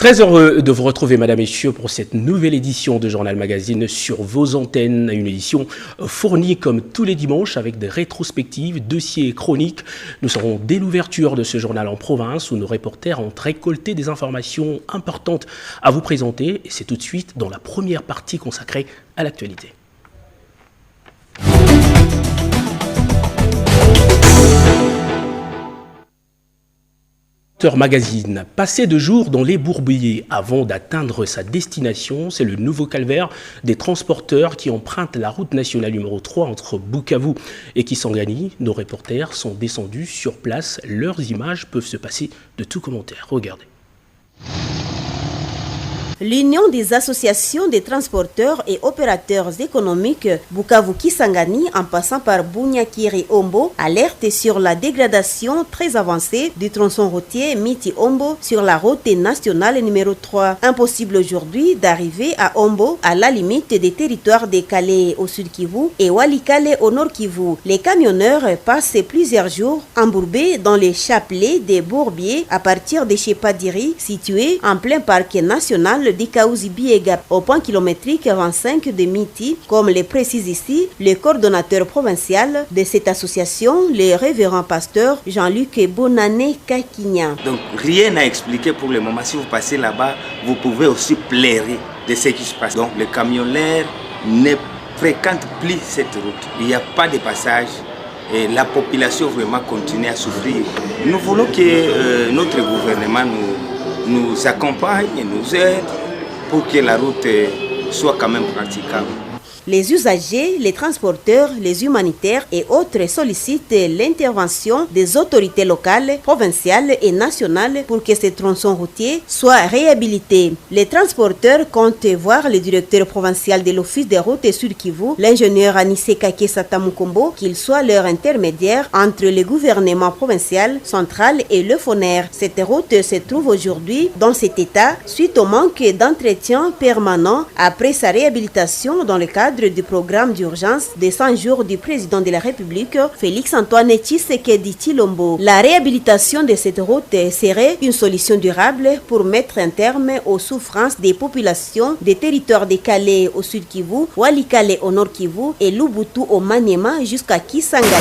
Très heureux de vous retrouver, mesdames et messieurs, pour cette nouvelle édition de Journal Magazine sur vos antennes. Une édition fournie comme tous les dimanches avec des rétrospectives, dossiers et chroniques. Nous serons dès l'ouverture de ce journal en province où nos reporters ont récolté des informations importantes à vous présenter. Et c'est tout de suite dans la première partie consacrée à l'actualité. Magazine. Passer 2 jours dans les bourbiers avant d'atteindre sa destination, c'est le nouveau calvaire des transporteurs qui empruntent la route nationale numéro 3 entre Bukavu et Kisangani. Nos reporters sont descendus sur place. Leurs images peuvent se passer de tout commentaire. Regardez. L'Union des associations des transporteurs et opérateurs économiques Bukavu-Kisangani en passant par Bunyakiri-Ombo alerte sur la dégradation très avancée du tronçon routier Miti-Ombo sur la route nationale numéro 3. Impossible aujourd'hui d'arriver à Ombo à la limite des territoires de Calais au sud Kivu et Walikale au nord Kivu. Les camionneurs passent plusieurs jours embourbés dans les chapelets des bourbiers à partir de chez Padiri situé en plein parc national d'Ikaouzi-Biega au point kilométrique 25 de Miti, comme le précise ici le coordonnateur provincial de cette association, le révérend pasteur Jean-Luc Bonané Kakinya. Donc rien à expliquer pour le moment. Si vous passez là-bas, vous pouvez aussi pleurer de ce qui se passe. Donc les camionneurs ne fréquentent plus cette route. Il n'y a pas de passage. Et la population vraiment continue à souffrir. Nous voulons que notre gouvernement nous accompagne, nous aide pour que la route soit quand même praticable. Les usagers, les transporteurs, les humanitaires et autres sollicitent l'intervention des autorités locales, provinciales et nationales pour que ces tronçons routiers soient réhabilités. Les transporteurs comptent voir le directeur provincial de l'Office des routes Sud Kivu, l'ingénieur Anissé Kake Satamukombo, qu'il soit leur intermédiaire entre le gouvernement provincial, central et le FONER. Cette route se trouve aujourd'hui dans cet état suite au manque d'entretien permanent après sa réhabilitation dans le cadre du programme d'urgence des 100 jours du président de la République, Félix-Antoine Tshisekedi Tshilombo. La réhabilitation de cette route serait une solution durable pour mettre un terme aux souffrances des populations des territoires de Calais au sud Kivu, Walikale au nord Kivu et Lubutu au Maniema jusqu'à Kisangani.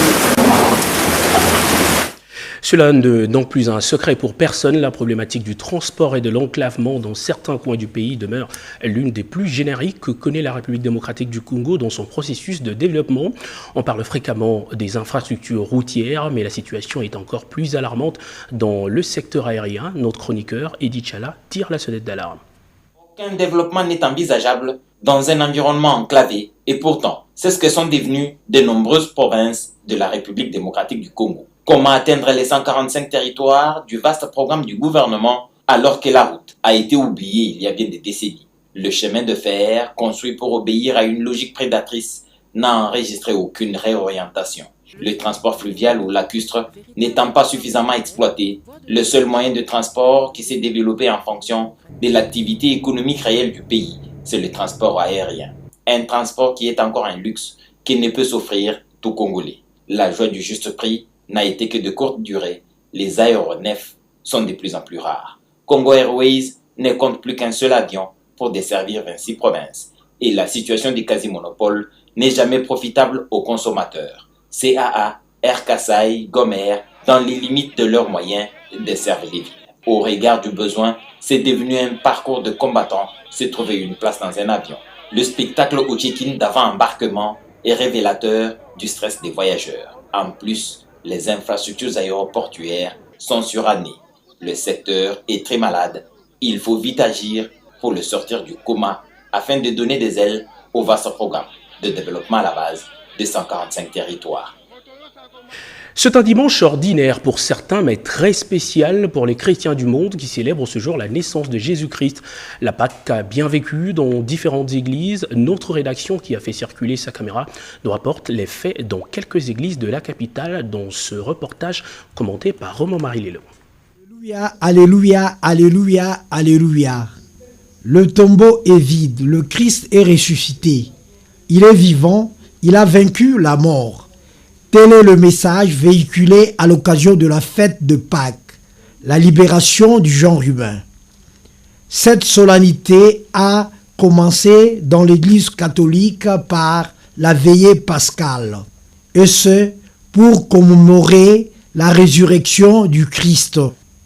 Cela n'est donc plus un secret pour personne. La problématique du transport et de l'enclavement dans certains coins du pays demeure l'une des plus génériques que connaît la République démocratique du Congo dans son processus de développement. On parle fréquemment des infrastructures routières, mais la situation est encore plus alarmante dans le secteur aérien. Notre chroniqueur, Edith Chala, tire la sonnette d'alarme. Aucun développement n'est envisageable dans un environnement enclavé, et pourtant, c'est ce que sont devenues de nombreuses provinces de la République démocratique du Congo. Comment atteindre les 145 territoires du vaste programme du gouvernement alors que la route a été oubliée il y a bien des décennies? Le chemin de fer, construit pour obéir à une logique prédatrice, n'a enregistré aucune réorientation. Le transport fluvial ou lacustre n'étant pas suffisamment exploité, le seul moyen de transport qui s'est développé en fonction de l'activité économique réelle du pays, c'est le transport aérien. Un transport qui est encore un luxe qui ne peut s'offrir tout Congolais. La joie du juste prix n'a été que de courte durée. Les aéronefs sont de plus en plus rares. Congo Airways ne compte plus qu'un seul avion pour desservir 26 provinces. Et la situation du quasi-monopole n'est jamais profitable aux consommateurs. CAA, Air Kasai, Gomer, dans les limites de leurs moyens, desservent les villes. Au regard du besoin, c'est devenu un parcours de combattants se trouver une place dans un avion. Le spectacle au check-in d'avant-embarquement est révélateur du stress des voyageurs. En plus, les infrastructures aéroportuaires sont surannées. Le secteur est très malade. Il faut vite agir pour le sortir du coma afin de donner des ailes au vaste programme de développement à la base des 145 territoires. C'est un dimanche ordinaire pour certains, mais très spécial pour les chrétiens du monde qui célèbrent ce jour la naissance de Jésus-Christ. La Pâque a bien vécu dans différentes églises. Notre rédaction, qui a fait circuler sa caméra, nous rapporte les faits dans quelques églises de la capitale dans ce reportage commenté par Romain-Marie Lelo. Alléluia, alléluia, alléluia, alléluia. Le tombeau est vide, le Christ est ressuscité. Il est vivant, il a vaincu la mort. Tel est le message véhiculé à l'occasion de la fête de Pâques, la libération du genre humain. Cette solennité a commencé dans l'Église catholique par la veillée pascale, et ce, pour commémorer la résurrection du Christ.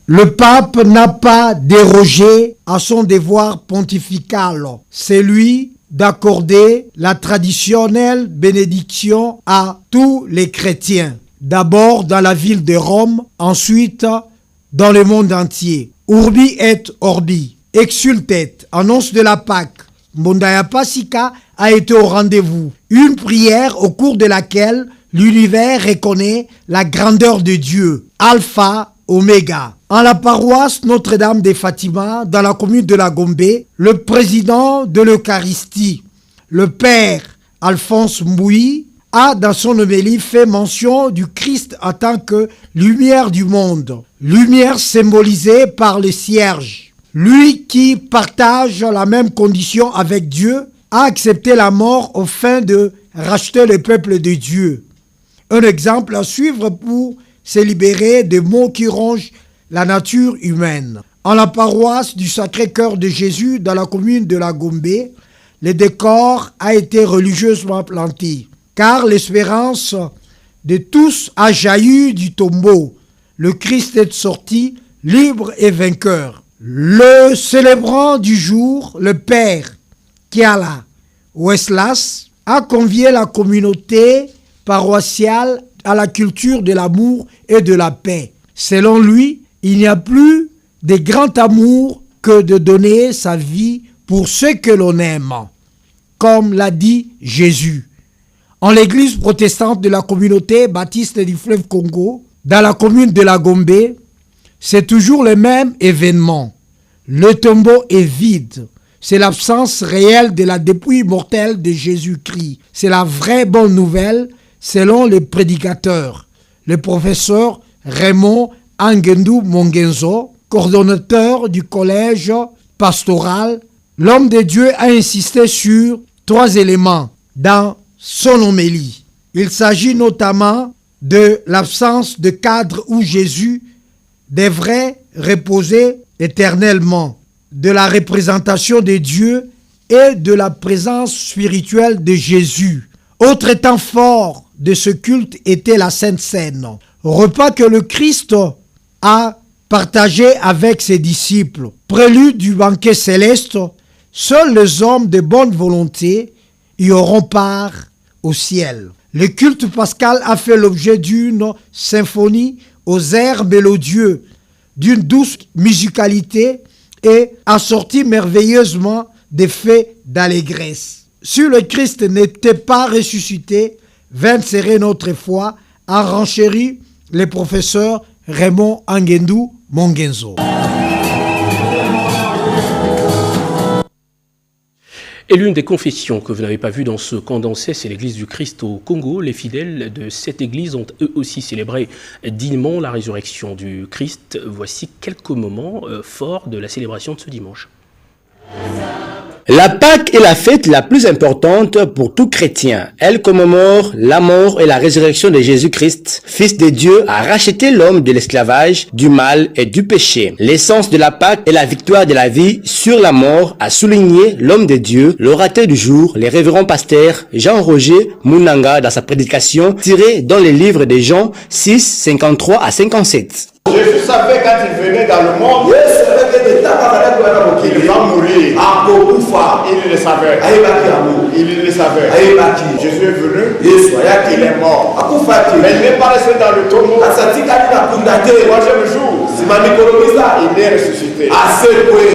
Le pape n'a pas dérogé à son devoir pontifical, celui d'accorder la traditionnelle bénédiction à tous les chrétiens, d'abord dans la ville de Rome, ensuite dans le monde entier. Urbi et Orbi, exultet, annonce de la Pâque, Mbondaya Pasika a été au rendez-vous. Une prière au cours de laquelle l'univers reconnaît la grandeur de Dieu, Alpha, Oméga. En la paroisse Notre-Dame de Fatima, dans la commune de la Gombe, le président de l'Eucharistie, le père Alphonse Mbouyi, a dans son homélie fait mention du Christ en tant que lumière du monde. Lumière symbolisée par le cierge. Lui qui partage la même condition avec Dieu a accepté la mort au fin de racheter le peuple de Dieu. Un exemple à suivre pour se libérer des maux qui rongent la nature humaine. En la paroisse du Sacré-Cœur de Jésus dans la commune de la Gombe, le décor a été religieusement planté, car l'espérance de tous a jailli du tombeau. Le Christ est sorti libre et vainqueur. Le célébrant du jour, le père Kiala Weslas, a convié la communauté paroissiale à la culture de l'amour et de la paix. Selon lui, il n'y a plus de grand amour que de donner sa vie pour ceux que l'on aime, comme l'a dit Jésus. En l'église protestante de la communauté baptiste du fleuve Congo, dans la commune de la Gombe, c'est toujours le même événement. Le tombeau est vide. C'est l'absence réelle de la dépouille mortelle de Jésus-Christ. C'est la vraie bonne nouvelle selon les prédicateurs. Le professeur Raymond Angendu Mongenzo, coordonnateur du collège pastoral, l'homme de Dieu a insisté sur 3 éléments dans son homélie. Il s'agit notamment de l'absence de cadre où Jésus devrait reposer éternellement, de la représentation de Dieu et de la présence spirituelle de Jésus. Autre temps fort de ce culte était la Sainte Seine, repas que le Christ a partagé avec ses disciples. Prélude du banquet céleste, seuls les hommes de bonne volonté y auront part au ciel. Le culte pascal a fait l'objet d'une symphonie aux airs mélodieux, d'une douce musicalité et assortie merveilleusement d'effets d'allégresse. Si le Christ n'était pas ressuscité, vint serrer notre foi, a renchéri le professeur Raymond Angendu Mongenzo. Et l'une des confessions que vous n'avez pas vues dans ce condensé, c'est l'église du Christ au Congo. Les fidèles de cette église ont eux aussi célébré dignement la résurrection du Christ. Voici quelques moments forts de la célébration de ce dimanche. La Pâque est la fête la plus importante pour tout chrétien. Elle commémore la mort et la résurrection de Jésus-Christ, Fils de Dieu, a racheté l'homme de l'esclavage, du mal et du péché. L'essence de la Pâque est la victoire de la vie sur la mort, a souligné l'homme de Dieu, l'orateur du jour, le révérend pasteur Jean-Roger Munanga dans sa prédication tirée dans les livres de Jean 6, 53 à 57. Jésus savait quand il venait dans le monde, il va mourir. Il le savait. Il le savait. Jésus est venu, il est mort. Mais il n'est pas resté dans le tombeau. Le 3e jour, il est ressuscité.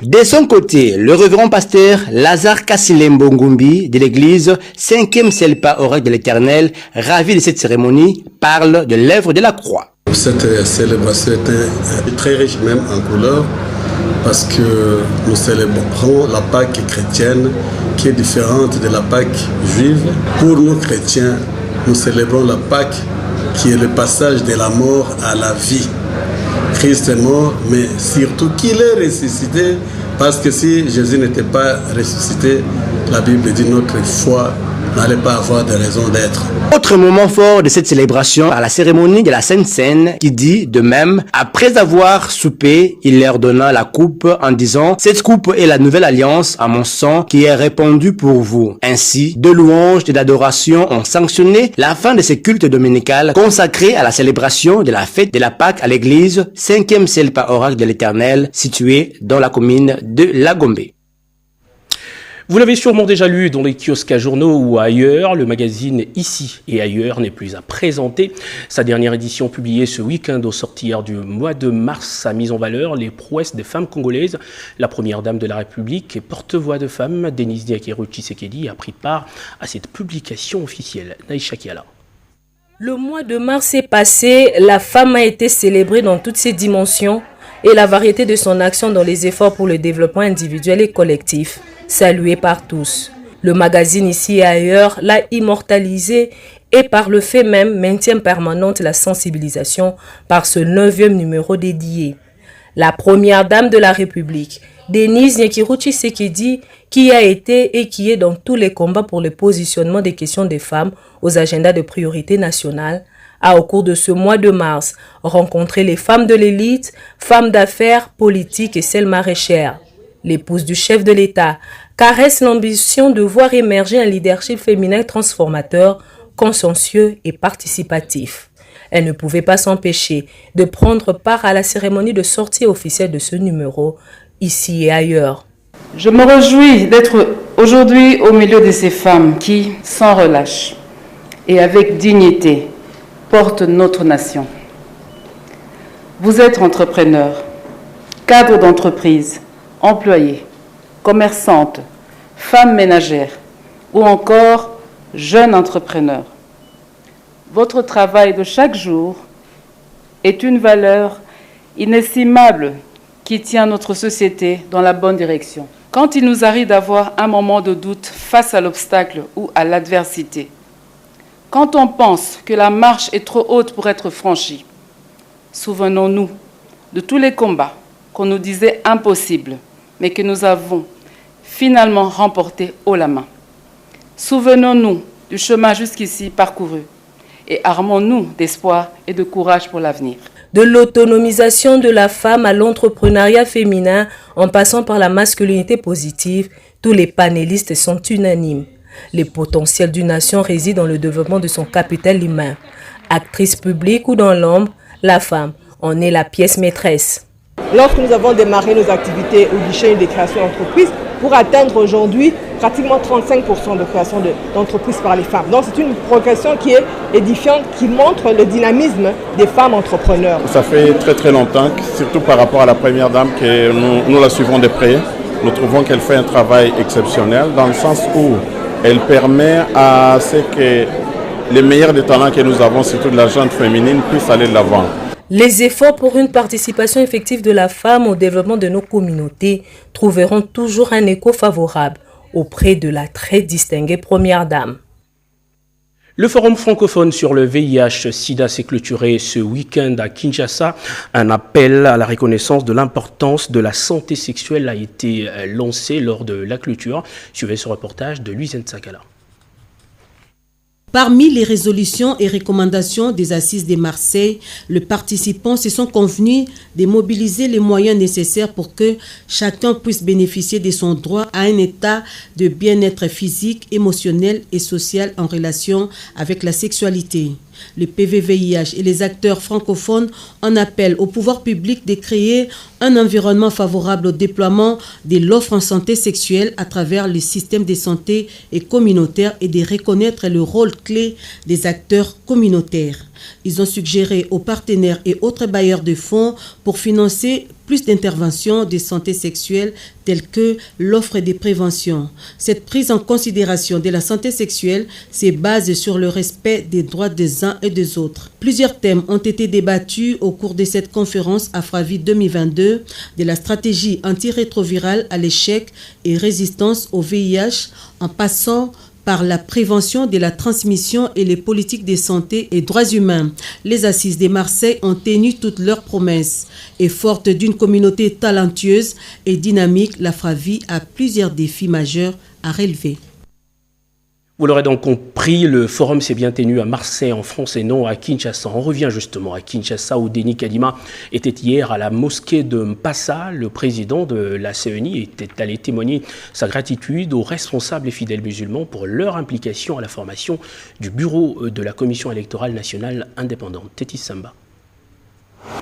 De son côté, le révérend pasteur Lazare Kassilembo Ngumbi de l'église 5e Selpa Oracle de l'Éternel, ravi de cette cérémonie, parle de l'œuvre de la croix. Cette célébration est très riche même en couleurs parce que nous célébrons la Pâque chrétienne qui est différente de la Pâque juive. Pour nous chrétiens, nous célébrons la Pâque qui est le passage de la mort à la vie. Christ est mort, mais surtout qu'il est ressuscité, parce que si Jésus n'était pas ressuscité, la Bible dit notre foi n'allait pas avoir de raison d'être. Autre moment fort de cette célébration par la cérémonie de la Sainte Seine qui dit de même, après avoir soupé, il leur donna la coupe en disant, cette coupe est la nouvelle alliance à mon sang qui est répandue pour vous. Ainsi, de louanges et d'adoration ont sanctionné la fin de ces cultes dominicales consacrés à la célébration de la fête de la Pâque à l'église 5e ciel par oracle de l'Éternel située dans la commune de Lagombe. Vous l'avez sûrement déjà lu dans les kiosques à journaux ou ailleurs, le magazine Ici et ailleurs n'est plus à présenter. Sa dernière édition publiée ce week-end au sortir du mois de mars a mis en valeur les prouesses des femmes congolaises. La première dame de la République et porte-voix de femmes, Denise Diakéro Tshisekedi, a pris part à cette publication officielle. Naïcha Kiala. Le mois de mars est passé, la femme a été célébrée dans toutes ses dimensions et la variété de son action dans les efforts pour le développement individuel et collectif, salué par tous. Le magazine Ici et ailleurs l'a immortalisé et par le fait même maintient permanente la sensibilisation par ce 9e numéro dédié. La première dame de la République, Denise Diakéro Tshisekedi, qui a été et qui est dans tous les combats pour le positionnement des questions des femmes aux agendas de priorité nationale, a au cours de ce mois de mars rencontré les femmes de l'élite, femmes d'affaires, politiques et celles maraîchères. L'épouse du chef de l'État caresse l'ambition de voir émerger un leadership féminin transformateur, consciencieux et participatif. Elle ne pouvait pas s'empêcher de prendre part à la cérémonie de sortie officielle de ce numéro, Ici et ailleurs. Je me réjouis d'être aujourd'hui au milieu de ces femmes qui, sans relâche et avec dignité, portent notre nation. Vous êtes entrepreneurs, cadres d'entreprise, employés, commerçantes, femmes ménagères ou encore jeunes entrepreneurs. Votre travail de chaque jour est une valeur inestimable qui tient notre société dans la bonne direction. Quand il nous arrive d'avoir un moment de doute face à l'obstacle ou à l'adversité, quand on pense que la marche est trop haute pour être franchie, souvenons-nous de tous les combats qu'on nous disait impossibles, mais que nous avons finalement remportés haut la main. Souvenons-nous du chemin jusqu'ici parcouru et armons-nous d'espoir et de courage pour l'avenir. De l'autonomisation de la femme à l'entrepreneuriat féminin, en passant par la masculinité positive, tous les panélistes sont unanimes. Les potentiels d'une nation résident dans le développement de son capital humain. Actrice publique ou dans l'ombre, la femme en est la pièce maîtresse. Lorsque nous avons démarré nos activités au guichet des créations d'entreprises, pour atteindre aujourd'hui pratiquement 35% de création d'entreprises par les femmes. Donc c'est une progression qui est édifiante, qui montre le dynamisme des femmes entrepreneurs. Ça fait très longtemps, surtout par rapport à la première dame, que nous la suivons de près. Nous trouvons qu'elle fait un travail exceptionnel dans le sens où elle permet à ce que les meilleurs des talents que nous avons, surtout de la gente féminine, puissent aller de l'avant. Les efforts pour une participation effective de la femme au développement de nos communautés trouveront toujours un écho favorable auprès de la très distinguée première dame. Le forum francophone sur le VIH-Sida s'est clôturé ce week-end à Kinshasa. Un appel à la reconnaissance de l'importance de la santé sexuelle a été lancé lors de la clôture. Suivez ce reportage de Louise Nsakala. Parmi les résolutions et recommandations des Assises de Marseille, les participants se sont convenus de mobiliser les moyens nécessaires pour que chacun puisse bénéficier de son droit à un état de bien-être physique, émotionnel et social en relation avec la sexualité. Le PVVIH et les acteurs francophones en appellent au pouvoir public de créer un environnement favorable au déploiement de l'offre en santé sexuelle à travers les systèmes de santé et communautaires et de reconnaître le rôle clé des acteurs communautaires. Ils ont suggéré aux partenaires et autres bailleurs de fonds pour financer plus d'interventions de santé sexuelle telles que l'offre de prévention. Cette prise en considération de la santé sexuelle se base sur le respect des droits des uns et des autres. Plusieurs thèmes ont été débattus au cours de cette conférence Afravi 2022 de la stratégie antirétrovirale à l'échec et résistance au VIH en passant par la prévention de la transmission et les politiques de santé et droits humains. Les Assises de Marseille ont tenu toutes leurs promesses. Et forte d'une communauté talentueuse et dynamique, l'Afravi a plusieurs défis majeurs à relever. Vous l'aurez donc compris, le forum s'est bien tenu à Marseille en France et non à Kinshasa. On revient justement à Kinshasa où Denis Kadima était hier à la mosquée de Mpassa. Le président de la CENI était allé témoigner sa gratitude aux responsables et fidèles musulmans pour leur implication à la formation du bureau de la Commission électorale nationale indépendante. Tétis Samba.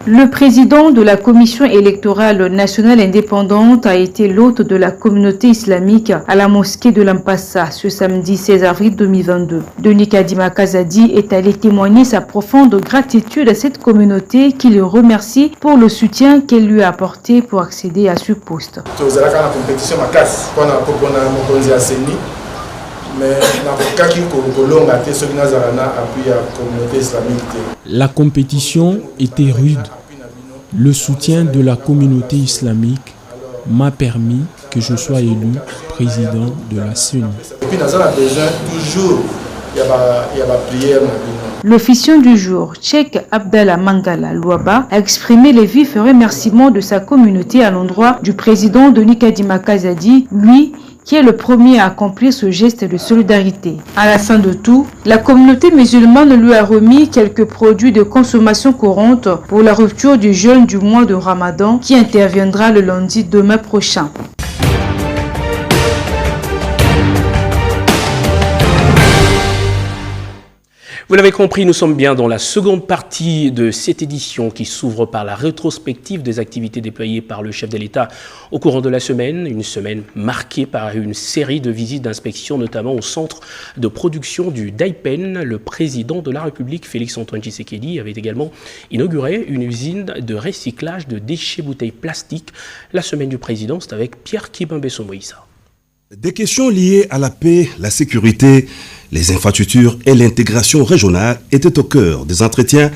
Le président de la Commission électorale nationale indépendante a été l'hôte de la communauté islamique à la mosquée de Mpassa ce samedi 16 avril 2022. Denis Kadima Kazadi est allé témoigner sa profonde gratitude à cette communauté qui le remercie pour le soutien qu'elle lui a apporté pour accéder à ce poste. La compétition était rude. Le soutien de la communauté islamique m'a permis que je sois élu président de la CENI. L'officiant du jour, Cheikh Abdallah Mangala Louaba, a exprimé les vifs remerciements de sa communauté à l'endroit du président Denis Kadima Kazadi, lui qui est le premier à accomplir ce geste de solidarité. À la fin de tout, la communauté musulmane lui a remis quelques produits de consommation courante pour la rupture du jeûne du mois de Ramadan qui interviendra le lundi demain prochain. Vous l'avez compris, nous sommes bien dans la seconde partie de cette édition qui s'ouvre par la rétrospective des activités déployées par le chef de l'État au courant de la semaine. Une semaine marquée par une série de visites d'inspection, notamment au centre de production du Daipen. Le président de la République, Félix-Antoine Tshisekedi, avait également inauguré une usine de recyclage de déchets bouteilles plastiques. La semaine du président, c'est avec Pierre Kibambeso Moïsa. Des questions liées à la paix, la sécurité, les infrastructures et l'intégration régionale étaient au cœur des entretiens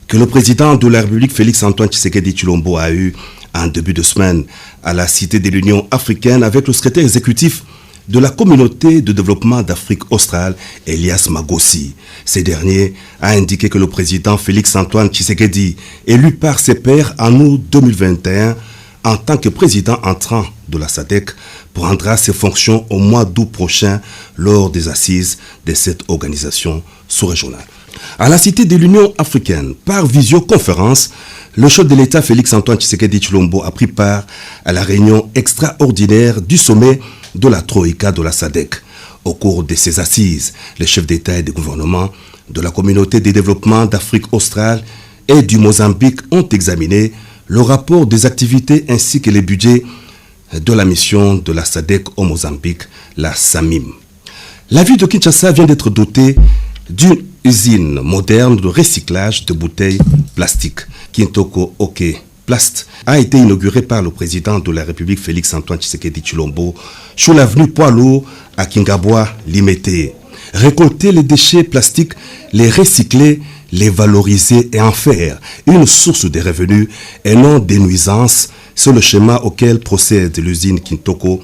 que le président de la République Félix-Antoine Tshisekedi Tshilombo a eu en début de semaine à la Cité de l'Union africaine avec le secrétaire exécutif de la communauté de développement d'Afrique australe, Elias Magossi. Ce dernier a indiqué que le président Félix-Antoine Tshisekedi, élu par ses pairs en août 2021, en tant que président entrant de la SADC, prendra ses fonctions au mois d'août prochain lors des assises de cette organisation sous-régionale. À la Cité de l'Union africaine, par visioconférence, le chef de l'État Félix-Antoine Tshisekedi Tshilombo a pris part à la réunion extraordinaire du sommet de la Troïka de la SADC. Au cours de ces assises, les chefs d'État et de gouvernement de la communauté de développement d'Afrique australe et du Mozambique ont examiné le rapport des activités ainsi que les budgets de la mission de la SADC au Mozambique, la SAMIM. La ville de Kinshasa vient d'être dotée d'une usine moderne de recyclage de bouteilles plastiques. Kintoko Oke Plast a été inaugurée par le président de la République Félix-Antoine Tshisekedi Tshilombo sur l'avenue Poileau à Kingabwa, Limete. Récolter les déchets plastiques, les recycler, les valoriser et en faire une source de revenus et non des nuisances, c'est le schéma auquel procède l'usine Kintoko,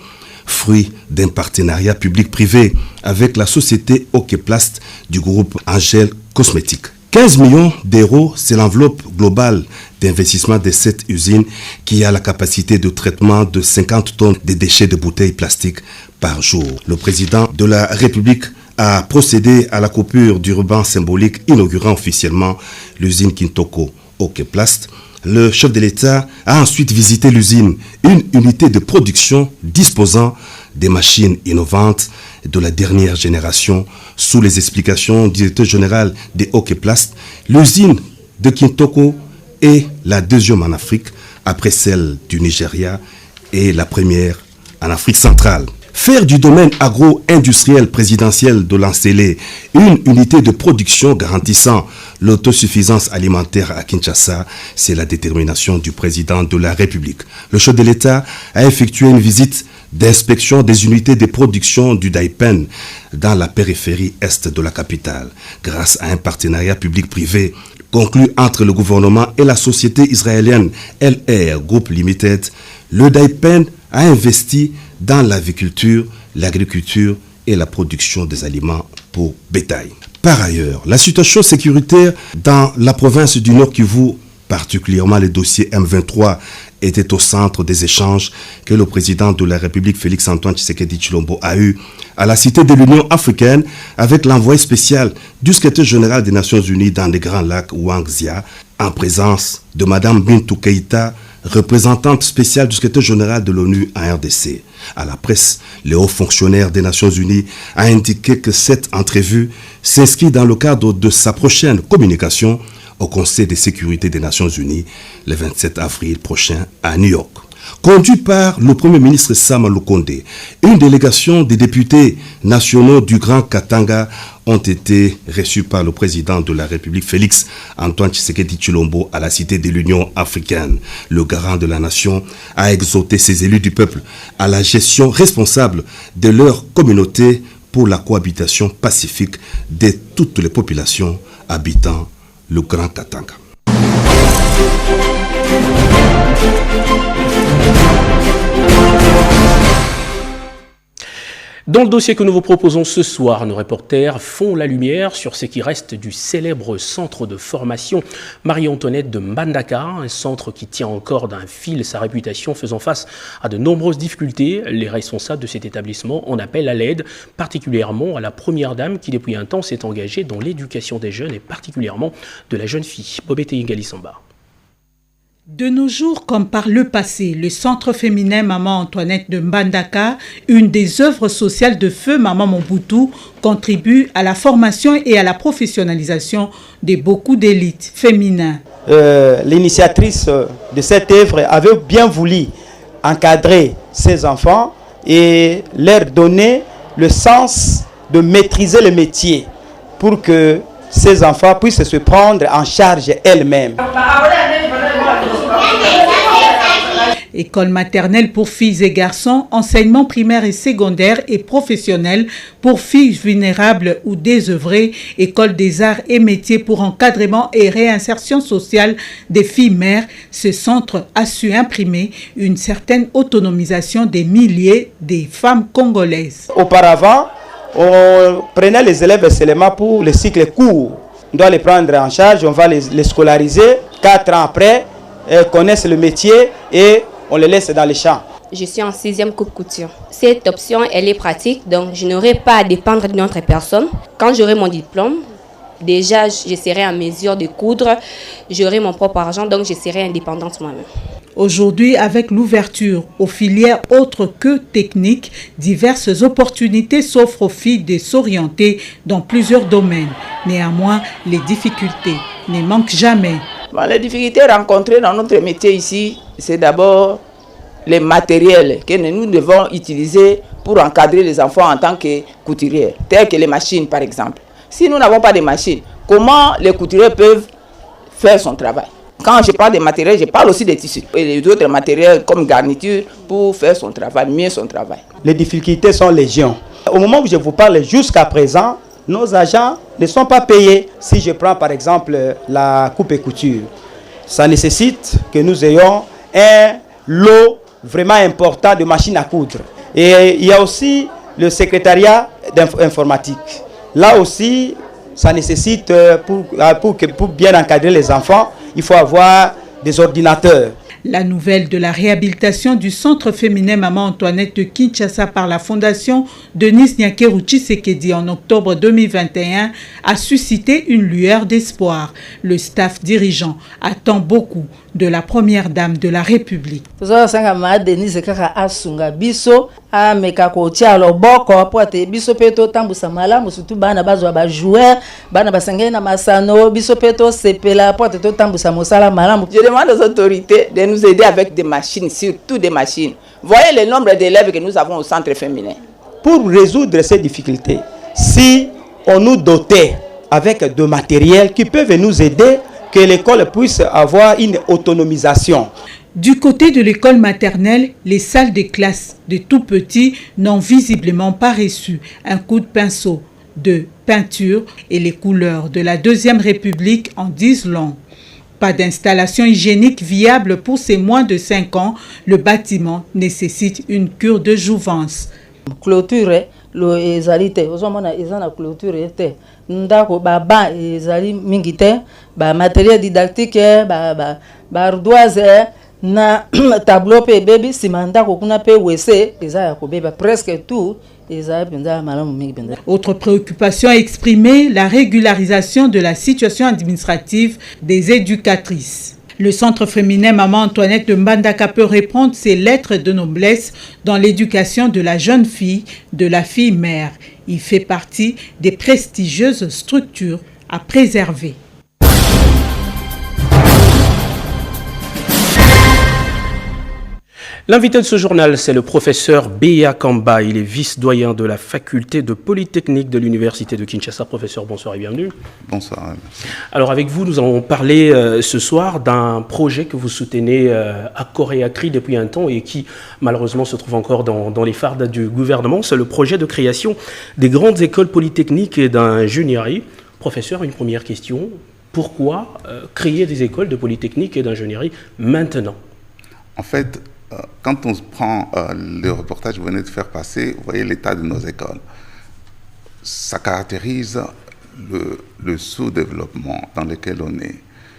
fruit d'un partenariat public-privé avec la société Okeplast du groupe Angel Cosmétiques. 15 millions d'euros, c'est l'enveloppe globale d'investissement de cette usine qui a la capacité de traitement de 50 tonnes de déchets de bouteilles plastiques par jour. Le président de la République a procédé à la coupure du ruban symbolique inaugurant officiellement l'usine Kintoko Okeplast. Le chef de l'État a ensuite visité l'usine, une unité de production disposant des machines innovantes de la dernière génération. Sous les explications du directeur général de Okeplast, l'usine de Kintoko est la deuxième en Afrique, après celle du Nigeria, et la première en Afrique centrale. Faire du domaine agro-industriel présidentiel de l'Ancélé une unité de production garantissant l'autosuffisance alimentaire à Kinshasa, c'est la détermination du président de la République. Le chef de l'État a effectué une visite d'inspection des unités de production du Daipen dans la périphérie est de la capitale. Grâce à un partenariat public-privé conclu entre le gouvernement et la société israélienne LR Group Limited, le Daipen a investi dans l'aviculture, l'agriculture et la production des aliments pour bétail. Par ailleurs, la situation sécuritaire dans la province du Nord Kivu Particulièrement les dossiers M23 étaient au centre des échanges que le président de la République Félix Antoine Tshisekedi Tshilombo a eu à la Cité de l'Union africaine avec l'envoyé spécial du secrétaire général des Nations Unies dans les Grands Lacs, Wang Zia, en présence de Mme Bintou Keïta, représentante spéciale du secrétaire général de l'ONU en RDC. À la presse, le haut fonctionnaire des Nations Unies a indiqué que cette entrevue s'inscrit dans le cadre de sa prochaine communication au Conseil de sécurité des Nations Unies le 27 avril prochain à New York. Conduit par le Premier ministre Sama Lukonde, une délégation des députés nationaux du Grand Katanga ont été reçus par le président de la République Félix Antoine Tshisekedi Tshilombo à la Cité de l'Union africaine. Le garant de la nation a exhorté ses élus du peuple à la gestion responsable de leur communauté pour la cohabitation pacifique de toutes les populations habitant le Grand Katanga. Dans le dossier que nous vous proposons ce soir, nos reporters font la lumière sur ce qui reste du célèbre centre de formation Marie-Antoinette de Mbandaka, un centre qui tient encore d'un fil sa réputation, faisant face à de nombreuses difficultés. Les responsables de cet établissement en appellent à l'aide, particulièrement à la première dame qui depuis un temps s'est engagée dans l'éducation des jeunes et particulièrement de la jeune fille. Bobete Ingali-Samba. De nos jours, comme par le passé, le centre féminin Maman Antoinette de Mbandaka, une des œuvres sociales de feu Maman Mobutu, contribue à la formation et à la professionnalisation de beaucoup d'élites féminines. L'initiatrice de cette œuvre avait bien voulu encadrer ces enfants et leur donner le sens de maîtriser le métier pour que ces enfants puissent se prendre en charge elles-mêmes. École maternelle pour filles et garçons, enseignement primaire et secondaire et professionnel pour filles vulnérables ou désœuvrées, école des arts et métiers pour encadrement et réinsertion sociale des filles mères. Ce centre a su imprimer une certaine autonomisation des milliers de femmes congolaises. Auparavant, on prenait les élèves seulement pour le cycle court. On doit les prendre en charge, on va les scolariser. 4 ans après, elles connaissent le métier et on les laisse dans les champs. Je suis en 6e coupe couture. Cette option, elle est pratique, donc je n'aurai pas à dépendre d'une autre personne. Quand j'aurai mon diplôme, déjà je serai en mesure de coudre, j'aurai mon propre argent, donc je serai indépendante moi-même. Aujourd'hui, avec l'ouverture aux filières autres que techniques, diverses opportunités s'offrent aux filles de s'orienter dans plusieurs domaines. Néanmoins, les difficultés ne manquent jamais. Les difficultés rencontrées dans notre métier ici, c'est d'abord les matériels que nous devons utiliser pour encadrer les enfants en tant que couturiers, tels que les machines par exemple. Si nous n'avons pas de machines, comment les couturiers peuvent faire son travail? Quand je parle des matériels, je parle aussi des tissus et les autres matériels comme garniture pour faire son travail, mieux son travail. Les difficultés sont légion. Au moment où je vous parle, jusqu'à présent, nos agents ne sont pas payés. Si je prends par exemple la coupe et couture, ça nécessite que nous ayons un lot vraiment important de machines à coudre. Et il y a aussi le secrétariat informatique. Là aussi, ça nécessite, pour bien encadrer les enfants, il faut avoir des ordinateurs. La nouvelle de la réhabilitation du centre féminin Maman Antoinette de Kinshasa par la fondation Denis Nyakeru Tshisekedi en octobre 2021 a suscité une lueur d'espoir. Le staff dirigeant attend beaucoup de la première dame de la République. Je demande aux autorités de nous aider avec des machines, surtout des machines. Voyez le nombre d'élèves que nous avons au centre féminin. Pour résoudre ces difficultés, si on nous dotait avec de matériel qui peuvent nous aider, que l'école puisse avoir une autonomisation. Du côté de l'école maternelle, les salles de classe de tout petits n'ont visiblement pas reçu un coup de pinceau de peinture et les couleurs de la Deuxième République en disent long. Pas d'installation hygiénique viable pour ces moins de 5 ans, le bâtiment nécessite une cure de jouvence. Clôture lo ezali te ozomona eza na clôture te ndako ba ezali mingi te ba matériel didactique ba ardoise na tableau pe bebi sima ndako kuna pe wese eza ya kobeba presque tout. Autre préoccupation exprimée, la régularisation de la situation administrative des éducatrices. Le centre féminin Maman Antoinette de Mbandaka peut répondre ses lettres de noblesse dans l'éducation de la jeune fille, de la fille mère. Il fait partie des prestigieuses structures à préserver. L'invité de ce journal, c'est le professeur Béa Kamba. Il est vice-doyen de la faculté de Polytechnique de l'Université de Kinshasa. Professeur, bonsoir et bienvenue. Bonsoir, merci. Alors avec vous, nous allons parler ce soir d'un projet que vous soutenez à corps et à cri depuis un temps et qui malheureusement se trouve encore dans les phares du gouvernement. C'est le projet de création des grandes écoles polytechniques et d'ingénierie. Professeur, une première question. Pourquoi créer des écoles de polytechnique et d'ingénierie maintenant? En fait, quand on prend le reportage que vous venez de faire passer, vous voyez l'état de nos écoles. Ça caractérise le sous-développement dans lequel on est,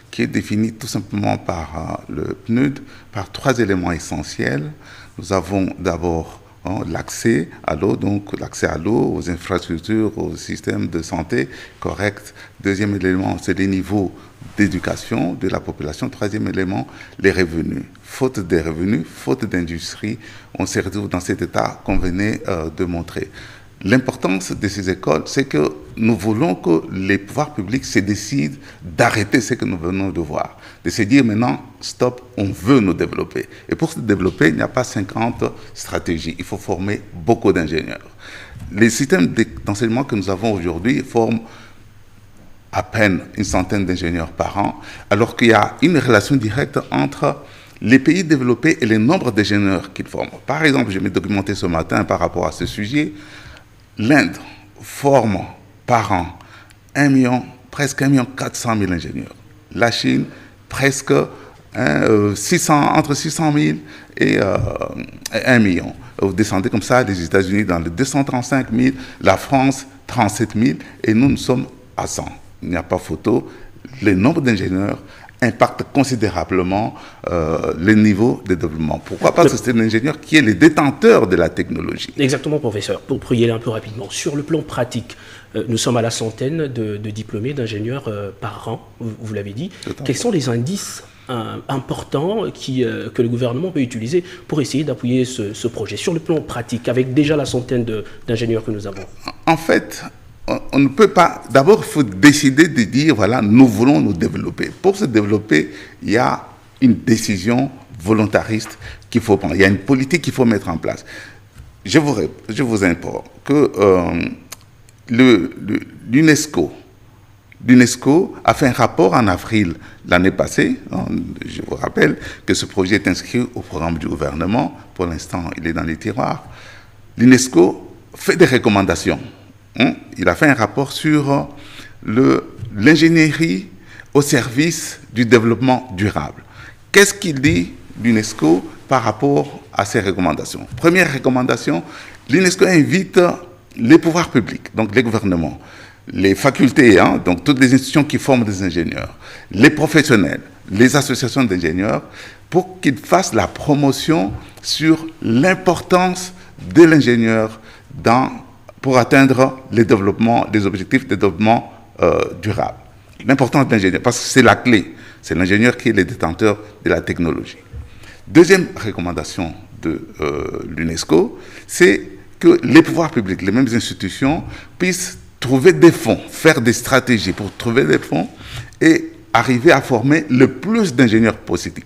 qui est défini tout simplement par le PNUD, par 3 éléments essentiels. Nous avons d'abord l'accès à l'eau, donc l'accès à l'eau, aux infrastructures, aux systèmes de santé corrects. Deuxième élément, c'est les niveaux d'éducation de la population. Troisième élément, les revenus. Faute des revenus, faute d'industrie, on se retrouve dans cet état qu'on venait de montrer. L'importance de ces écoles, c'est que nous voulons que les pouvoirs publics se décident d'arrêter ce que nous venons de voir, de se dire maintenant, stop, on veut nous développer. Et pour se développer, il n'y a pas 50 stratégies, il faut former beaucoup d'ingénieurs. Les systèmes d'enseignement que nous avons aujourd'hui forment à peine une centaine d'ingénieurs par an, alors qu'il y a une relation directe entre les pays développés et le nombre d'ingénieurs qu'ils forment. Par exemple, je m'ai documenté ce matin par rapport à ce sujet. L'Inde forme par an presque 1,4 million ingénieurs. La Chine, presque entre 600 000 et 1 million. Vous descendez comme ça les États-Unis dans les 235 000, la France 37 000 et nous sommes à 100. Il n'y a pas photo. Le nombre d'ingénieurs impacte considérablement le niveau de développement. Pourquoi? Parce que c'est l'ingénieur qui est le détenteur de la technologie. Exactement, professeur. Pour y aller un peu rapidement, sur le plan pratique, nous sommes à la centaine de diplômés d'ingénieurs par an, vous l'avez dit. Quels sont les indices importants que le gouvernement peut utiliser pour essayer d'appuyer ce projet sur le plan pratique, avec déjà la centaine d'ingénieurs que nous avons? En fait, on ne peut pas... D'abord, il faut décider de dire, voilà, nous voulons nous développer. Pour se développer, il y a une décision volontariste qu'il faut prendre. Il y a une politique qu'il faut mettre en place. Je vous informe que l'UNESCO a fait un rapport en avril l'année passée. Je vous rappelle que ce projet est inscrit au programme du gouvernement. Pour l'instant, il est dans les tiroirs. L'UNESCO fait des recommandations. Il a fait un rapport sur l'ingénierie au service du développement durable. Qu'est-ce qu'il dit l'UNESCO par rapport à ces recommandations? Première recommandation, l'UNESCO invite les pouvoirs publics, donc les gouvernements, les facultés, donc toutes les institutions qui forment des ingénieurs, les professionnels, les associations d'ingénieurs, pour qu'ils fassent la promotion sur l'importance de l'ingénieur pour atteindre les objectifs de développement durable. L'importance de l'ingénieur, parce que c'est la clé. C'est l'ingénieur qui est le détenteur de la technologie. Deuxième recommandation de l'UNESCO, c'est que les pouvoirs publics, les mêmes institutions, puissent trouver des fonds, faire des stratégies pour trouver des fonds et arriver à former le plus d'ingénieurs possible.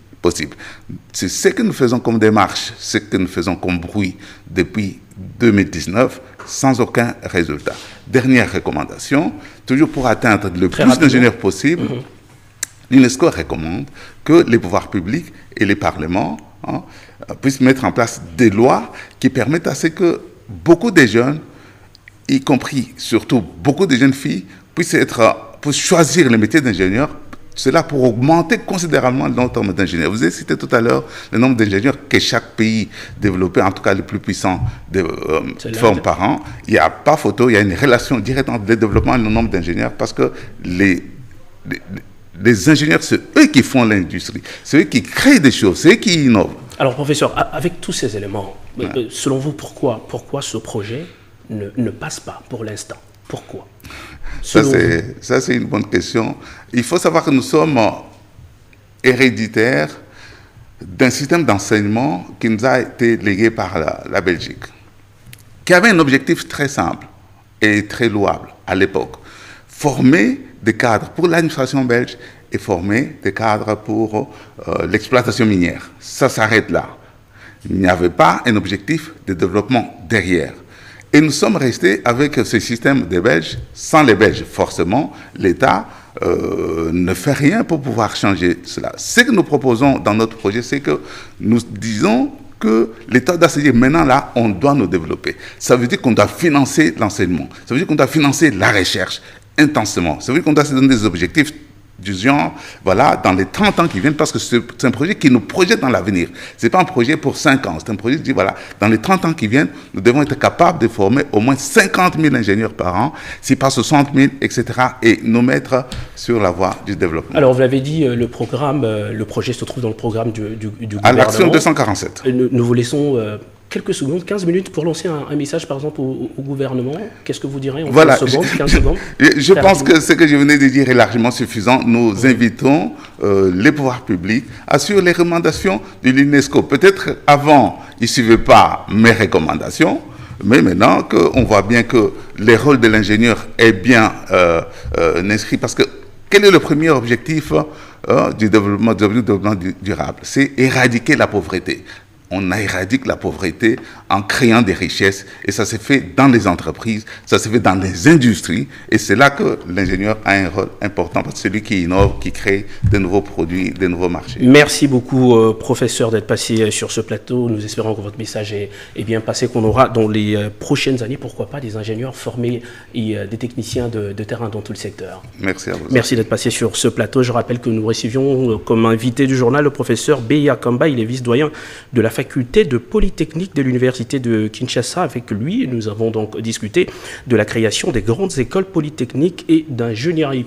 C'est ce que nous faisons comme démarche, ce que nous faisons comme bruit depuis 2019, sans aucun résultat. Dernière recommandation, toujours pour atteindre le plus d'ingénieurs possible, l'UNESCO recommande que les pouvoirs publics et les parlements puissent mettre en place des lois qui permettent à ce que beaucoup de jeunes, y compris surtout beaucoup de jeunes filles, puissent choisir le métier d'ingénieur cela pour augmenter considérablement le nombre d'ingénieurs. Vous avez cité tout à l'heure le nombre d'ingénieurs que chaque pays développé, en tout cas les plus puissants, forme par an. Il n'y a pas photo, il y a une relation directe entre le développement et le nombre d'ingénieurs parce que les ingénieurs, c'est eux qui font l'industrie, c'est eux qui créent des choses, c'est eux qui innovent. Alors, professeur, avec tous ces éléments, selon vous, pourquoi ce projet ne passe pas pour l'instant? Pourquoi? Ça, c'est une bonne question. Il faut savoir que nous sommes héréditaires d'un système d'enseignement qui nous a été légué par la Belgique, qui avait un objectif très simple et très louable à l'époque. Former des cadres pour l'administration belge et former des cadres pour l'exploitation minière. Ça s'arrête là. Il n'y avait pas un objectif de développement derrière. Et nous sommes restés avec ce système des Belges, sans les Belges. Forcément, l'État ne fait rien pour pouvoir changer cela. Ce que nous proposons dans notre projet, c'est que nous disons que l'État doit se dire, maintenant là, on doit nous développer. Ça veut dire qu'on doit financer l'enseignement. Ça veut dire qu'on doit financer la recherche intensément. Ça veut dire qu'on doit se donner des objectifs du genre, voilà, dans les 30 ans qui viennent, parce que c'est un projet qui nous projette dans l'avenir. Ce n'est pas un projet pour 5 ans, c'est un projet qui dit, voilà, dans les 30 ans qui viennent, nous devons être capables de former au moins 50 000 ingénieurs par an, si pas 60 000, etc., et nous mettre sur la voie du développement. Alors, vous l'avez dit, le projet se trouve dans le programme du gouvernement. À l'action 247. Nous vous laissons quelques secondes, 15 minutes pour lancer un message, par exemple, au gouvernement. Qu'est-ce que vous direz en 15 secondes Je pense que ce que je venais de dire est largement suffisant. Nous invitons les pouvoirs publics à suivre les recommandations de l'UNESCO. Peut-être avant, ils ne suivaient pas mes recommandations, mais maintenant qu'on voit bien que le rôle de l'ingénieur est bien inscrit, parce que quel est le premier objectif du développement durable? C'est éradiquer la pauvreté. On éradique la pauvreté en créant des richesses, et ça s'est fait dans les entreprises, ça s'est fait dans les industries, et c'est là que l'ingénieur a un rôle important, parce que c'est lui qui innove, qui crée de nouveaux produits, de nouveaux marchés. Merci beaucoup, professeur, d'être passé sur ce plateau. Nous espérons que votre message est bien passé, qu'on aura dans les prochaines années, pourquoi pas, des ingénieurs formés et des techniciens de terrain dans tout le secteur. Merci à vous. Merci d'être passé sur ce plateau. Je rappelle que nous recevions comme invité du journal le professeur Beya Kamba. Il est vice-doyen de la faculté de Polytechnique de l'Université de Kinshasa. Avec lui, nous avons donc discuté de la création des grandes écoles polytechniques et d'ingénierie.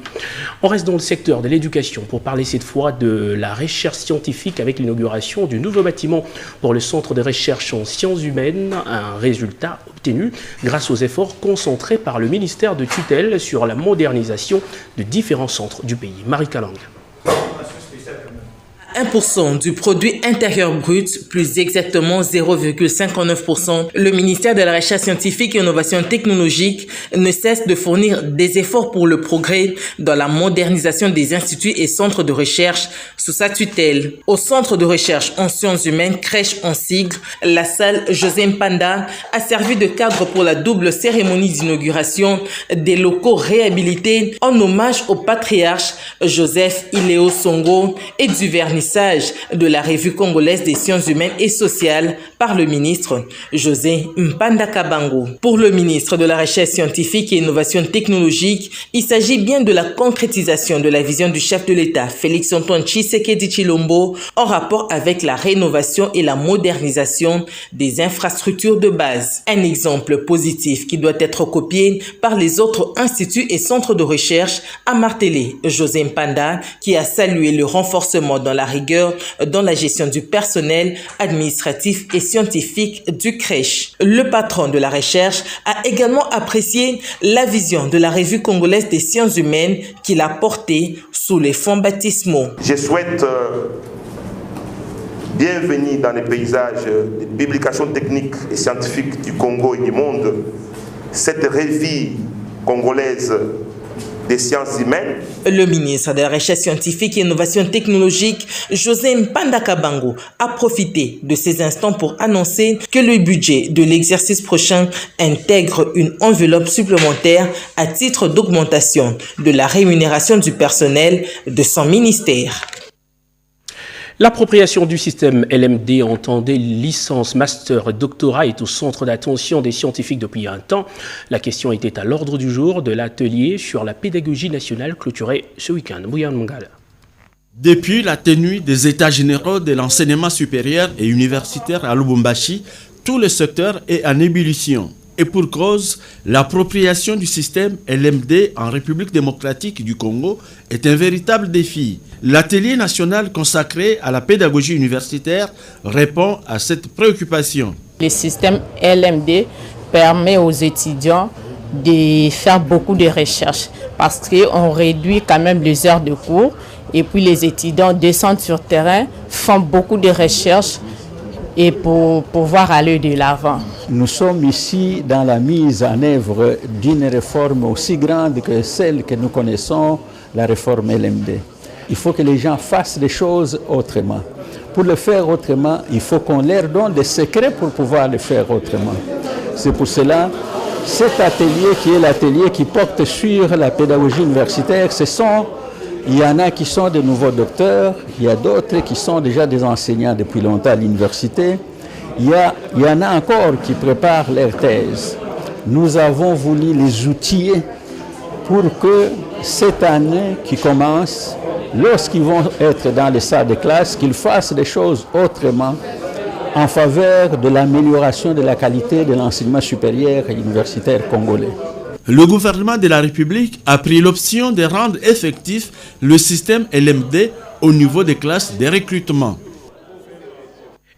On reste dans le secteur de l'éducation pour parler cette fois de la recherche scientifique avec l'inauguration du nouveau bâtiment pour le Centre de recherche en sciences humaines. Un résultat obtenu grâce aux efforts concentrés par le ministère de tutelle sur la modernisation de différents centres du pays. Marie Kalang. 1% du produit intérieur brut, plus exactement 0,59%, le ministère de la Recherche scientifique et innovation technologique ne cesse de fournir des efforts pour le progrès dans la modernisation des instituts et centres de recherche sous sa tutelle. Au centre de recherche en sciences humaines, crèche en sigle, la salle José Mpanda a servi de cadre pour la double cérémonie d'inauguration des locaux réhabilités en hommage au patriarche Joseph Iléo Songo et du vernissage de la revue congolaise des sciences humaines et sociales par le ministre José Mpanda Kabango. Pour le ministre de la Recherche scientifique et innovation technologique, il s'agit bien de la concrétisation de la vision du chef de l'État, Félix-Antoine Tshisekedi Tshilombo, en rapport avec la rénovation et la modernisation des infrastructures de base. Un exemple positif qui doit être copié par les autres instituts et centres de recherche, a martelé José Mpanda, qui a salué le renforcement dans la rigueur dans la gestion du personnel administratif et scientifique du crèche. Le patron de la recherche a également apprécié la vision de la revue congolaise des sciences humaines qu'il a portée sous les fonds baptismaux. Je souhaite bienvenue dans les paysages de publications techniques et scientifiques du Congo et du monde cette revue congolaise des sciences humaines. Le ministre de la Recherche scientifique et innovation technologique, José Mpanda Kabango, a profité de ces instants pour annoncer que le budget de l'exercice prochain intègre une enveloppe supplémentaire à titre d'augmentation de la rémunération du personnel de son ministère. L'appropriation du système LMD en temps des licences, master et doctorat est au centre d'attention des scientifiques depuis un temps. La question était à l'ordre du jour de l'atelier sur la pédagogie nationale clôturé ce week-end. Bouyan Mangala. Depuis la tenue des états généraux de l'enseignement supérieur et universitaire à Lubumbashi, tout le secteur est en ébullition. Et pour cause, l'appropriation du système LMD en République démocratique du Congo est un véritable défi. L'atelier national consacré à la pédagogie universitaire répond à cette préoccupation. Le système LMD permet aux étudiants de faire beaucoup de recherches parce qu'on réduit quand même les heures de cours et puis les étudiants descendent sur terrain, font beaucoup de recherches et pour pouvoir aller de l'avant. Nous sommes ici dans la mise en œuvre d'une réforme aussi grande que celle que nous connaissons, la réforme LMD. Il faut que les gens fassent les choses autrement. Pour le faire autrement, il faut qu'on leur donne des secrets pour pouvoir le faire autrement. C'est pour cela, cet atelier qui est l'atelier qui porte sur la pédagogie universitaire, il y en a qui sont de nouveaux docteurs, il y a d'autres qui sont déjà des enseignants depuis longtemps à l'université, il y en a encore qui préparent leur thèse. Nous avons voulu les outiller pour que cette année qui commence, lorsqu'ils vont être dans les salles de classe, qu'ils fassent des choses autrement en faveur de l'amélioration de la qualité de l'enseignement supérieur et universitaire congolais. Le gouvernement de la République a pris l'option de rendre effectif le système LMD au niveau des classes de recrutement.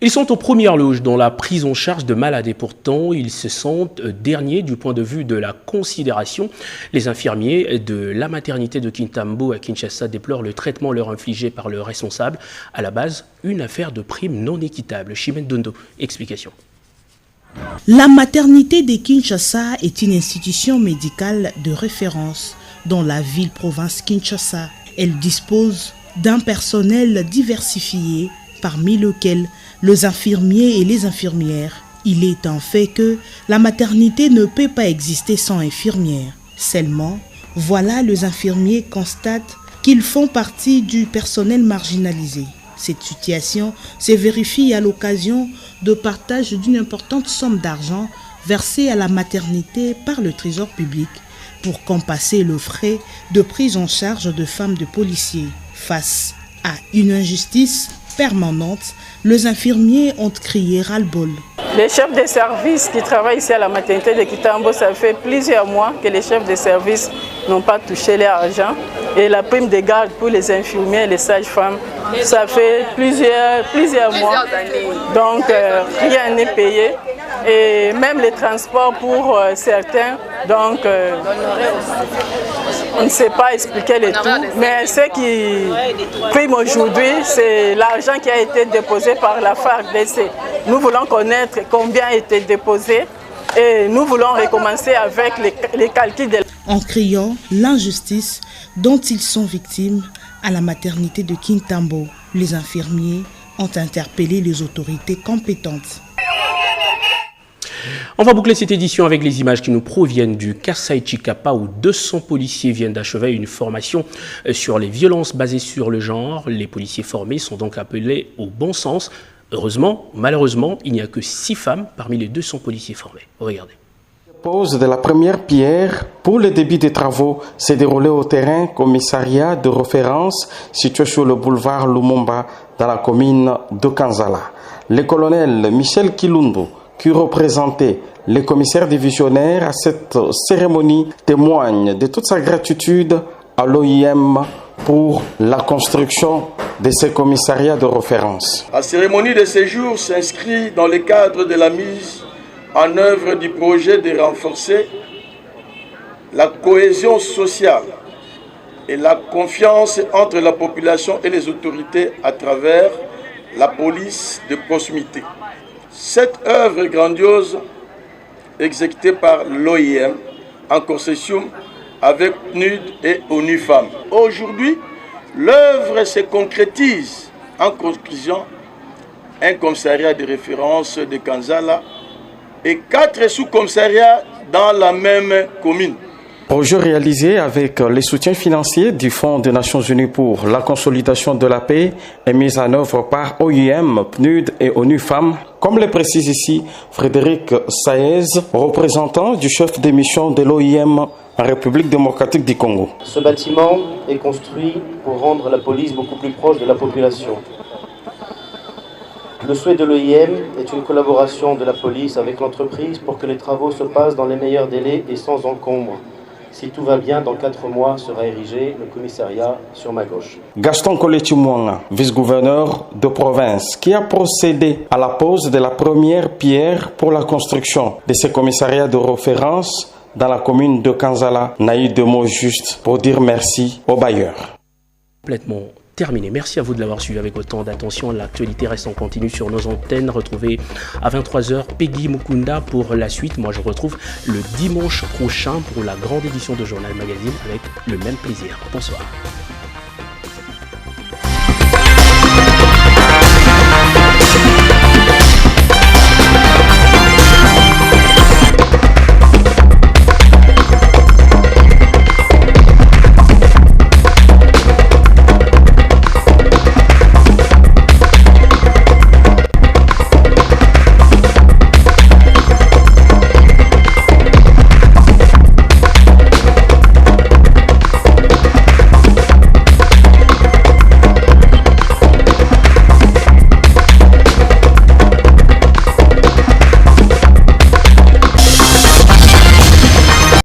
Ils sont aux premières loges dans la prise en charge de malades et pourtant ils se sentent derniers du point de vue de la considération. Les infirmiers de la maternité de Kintambo à Kinshasa déplorent le traitement leur infligé par le responsable. À la base, une affaire de primes non équitable. Chimène Dondo, explication. La maternité de Kinshasa est une institution médicale de référence dans la ville-province Kinshasa. Elle dispose d'un personnel diversifié, parmi lesquels les infirmiers et les infirmières. Il est un fait que la maternité ne peut pas exister sans infirmières. Seulement, voilà, les infirmiers constatent qu'ils font partie du personnel marginalisé. Cette situation se vérifie à l'occasion de partage d'une importante somme d'argent versée à la maternité par le Trésor public pour compenser le frais de prise en charge de femmes de policiers. Face à une injustice permanente, les infirmiers ont crié ras-le-bol. Les chefs de service qui travaillent ici à la maternité de Kintambo, ça fait plusieurs mois que les chefs de service n'ont pas touché leur argent. Et la prime de garde pour les infirmiers et les sages-femmes, ça fait plusieurs mois. Donc rien n'est payé. Et même les transports pour certains, donc on ne sait pas expliquer le tout. Mais ce qui prime aujourd'hui, c'est l'argent qui a été déposé par la FARDC. Nous voulons connaître combien a été déposé et nous voulons recommencer avec les calculs de... En criant l'injustice dont ils sont victimes à la maternité de Kintambo, les infirmiers ont interpellé les autorités compétentes. On va boucler cette édition avec les images qui nous proviennent du Kasai Chikapa où 200 policiers viennent d'achever une formation sur les violences basées sur le genre. Les policiers formés sont donc appelés au bon sens. Heureusement, malheureusement, il n'y a que 6 femmes parmi les 200 policiers formés. Regardez. Pose de la première pierre pour le début des travaux s'est déroulé au terrain commissariat de référence situé sur le boulevard Lumumba dans la commune de Kanzala. Le colonel Michel Kilundu, qui représentait les commissaires divisionnaires à cette cérémonie, témoigne de toute sa gratitude à l'OIM pour la construction de ces commissariats de référence. La cérémonie de séjour s'inscrit dans le cadre de la mise en œuvre du projet de renforcer la cohésion sociale et la confiance entre la population et les autorités à travers la police de proximité. Cette œuvre grandiose, exécutée par l'OIM en concession avec PNUD et ONU Femmes. Aujourd'hui, l'œuvre se concrétise en construisant un commissariat de référence de Kanzala et 4 sous-commissariats dans la même commune. Projet réalisé avec les soutiens financiers du Fonds des Nations Unies pour la consolidation de la paix et mis en œuvre par OIM, PNUD et ONU Femmes, comme le précise ici Frédéric Saez, représentant du chef de mission de l'OIM en République démocratique du Congo. Ce bâtiment est construit pour rendre la police beaucoup plus proche de la population. Le souhait de l'OIM est une collaboration de la police avec l'entreprise pour que les travaux se passent dans les meilleurs délais et sans encombre. Si tout va bien, dans 4 mois sera érigé le commissariat sur ma gauche. Gaston Koleti-Mwanga, vice-gouverneur de province, qui a procédé à la pose de la première pierre pour la construction de ce commissariat de référence dans la commune de Kanzala, n'a eu de mots justes pour dire merci aux bailleurs. Complètement terminé. Merci à vous de l'avoir suivi avec autant d'attention. L'actualité reste en continu sur nos antennes. Retrouvez à 23h Peggy Mukunda pour la suite. Moi, je retrouve le dimanche prochain pour la grande édition de Journal Magazine avec le même plaisir. Bonsoir.